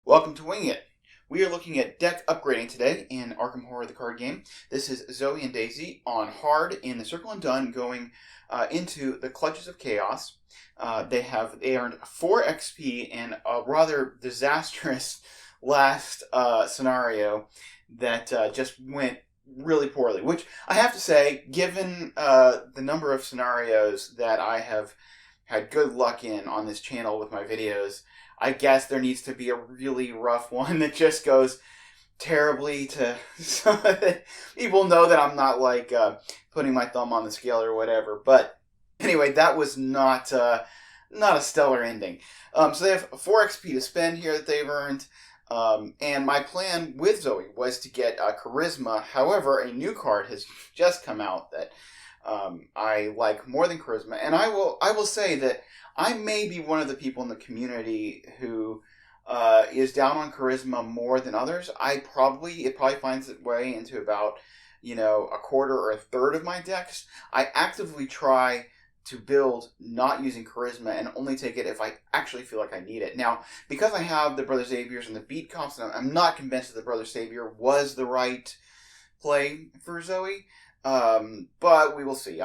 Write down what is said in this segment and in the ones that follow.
Welcome to Wing It. We are looking at deck upgrading today in Arkham Horror the card game. This is Zoey and Daisy on hard in the Circle and Done going into the Clutches of Chaos. They earned 4 XP in a rather disastrous last scenario that just went really poorly. Which I have to say, given the number of scenarios that I have had good luck in on this channel with my videos, I guess there needs to be a really rough one that just goes terribly so that people know that I'm not like putting my thumb on the scale or whatever. But anyway, that was not a stellar ending. So they have 4 XP to spend here that they've earned. And my plan with Zoey was to get Charisma. However, a new card has just come out that I like more than Charisma. And I will say that I may be one of the people in the community who is down on Charisma more than others. It probably finds its way into about, a quarter or a third of my decks. I actively try to build not using Charisma and only take it if I actually feel like I need it. Now, because I have the Brother Saviors and the beat comps, I'm not convinced that the Brother Savior was the right play for Zoey. But we will see.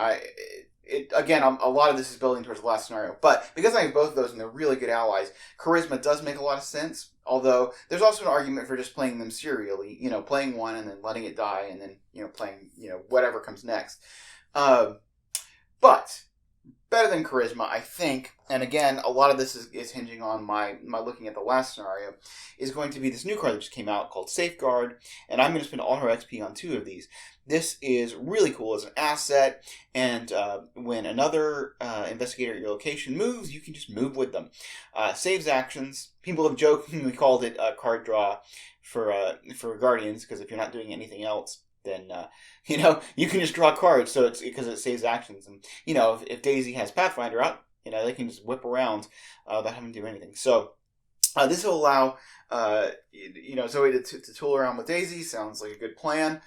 Again, a lot of this is building towards the last scenario. But because I have both of those and they're really good allies, Charisma does make a lot of sense. Although, there's also an argument for just playing them serially. Playing one and then letting it die and then, playing, whatever comes next. But better than Charisma, I think, and again, a lot of this is hinging on my looking at the last scenario, is going to be this new card that just came out called Safeguard, and I'm going to spend all her XP on 2 of these. This is really cool as an asset, and when another investigator at your location moves, you can just move with them. Saves actions. People have jokingly called it card draw for Guardians, because if you're not doing anything else, then you can just draw cards. So it's because it saves actions, and if Daisy has Pathfinder out, they can just whip around without having to do anything. So this will allow Zoey to tool around with Daisy. Sounds like a good plan.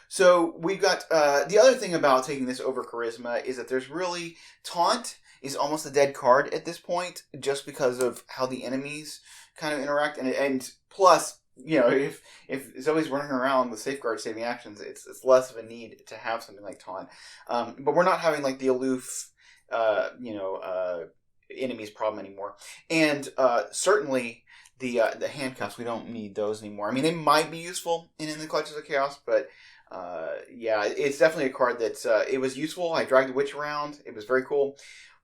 So we've got the other thing about taking this over Charisma is that there's really Taunt is almost a dead card at this point, just because of how the enemies kind of interact, and plus, if Zoey's running around with Safeguard saving actions, it's less of a need to have something like Taunt. But we're not having like the aloof, enemies problem anymore. And certainly the handcuffs, we don't need those anymore. I mean, they might be useful in the Clutches of Chaos, but yeah, it's definitely a card that it was useful. I dragged the witch around. It was very cool.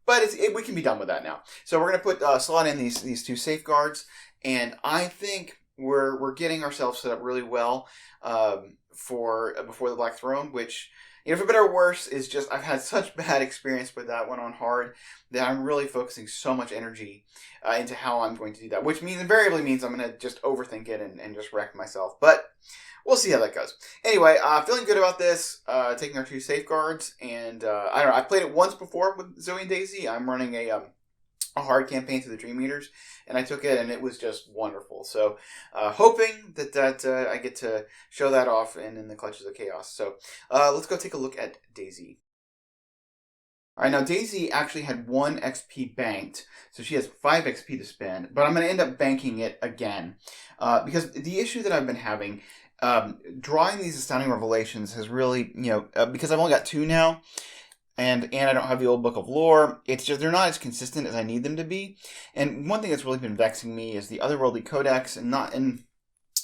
But we can be done with that now. So we're going to slot in these 2 safeguards, and I think we're getting ourselves set up really well for before the Black Throne, which, for better or worse, is just I've had such bad experience with that one on hard that I'm really focusing so much energy into how I'm going to do that, which invariably means I'm going to just overthink it and just wreck myself. But we'll see how that goes. Anyway, feeling good about this, taking our 2 safeguards, and I don't know, I've played it once before with Zoey and Daisy. I'm running a hard campaign through the Dream Eaters, and I took it, and it was just wonderful. So, hoping that I get to show that off in the Clutches of Chaos. So, let's go take a look at Daisy. All right, now Daisy actually had 1 XP banked, so she has 5 XP to spend, but I'm going to end up banking it again, because the issue that I've been having, drawing these Astounding Revelations has really, because I've only got 2 now, and I don't have the old Book of Lore, it's just they're not as consistent as I need them to be. And one thing that's really been vexing me is the Otherworldly Codex, and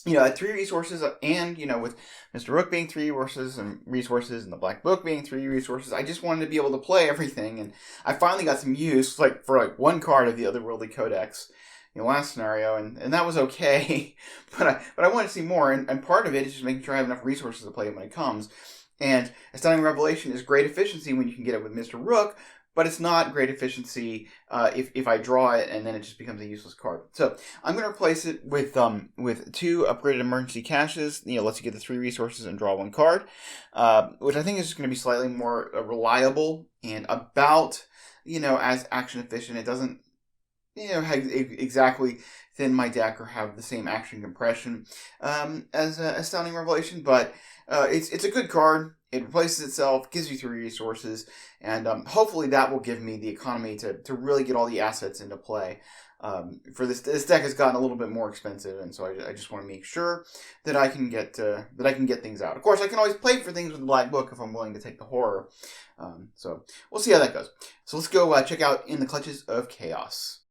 at 3 resources, and with Mr. Rook being 3 resources and the Black Book being 3 resources, I just wanted to be able to play everything, and I finally got some use for 1 card of the Otherworldly Codex in the last scenario, and that was okay. but I wanted to see more, and part of it is just making sure I have enough resources to play it when it comes. And Astounding Revelation is great efficiency when you can get it with Mr. Rook, but it's not great efficiency if I draw it and then it just becomes a useless card. So I'm going to replace it with 2 upgraded emergency caches. Lets you get the 3 resources and draw 1 card, which I think is just going to be slightly more reliable and about as action efficient. It doesn't exactly thin my deck or have the same action compression as Astounding Revelation, but it's a good card, it replaces itself, gives you 3 resources, and hopefully that will give me the economy to really get all the assets into play. For this deck has gotten a little bit more expensive, and so I just want to make sure that I can get things out. Of course, I can always play for things with the Black Book if I'm willing to take the horror. So we'll see how that goes. So let's go check out In the Clutches of Chaos.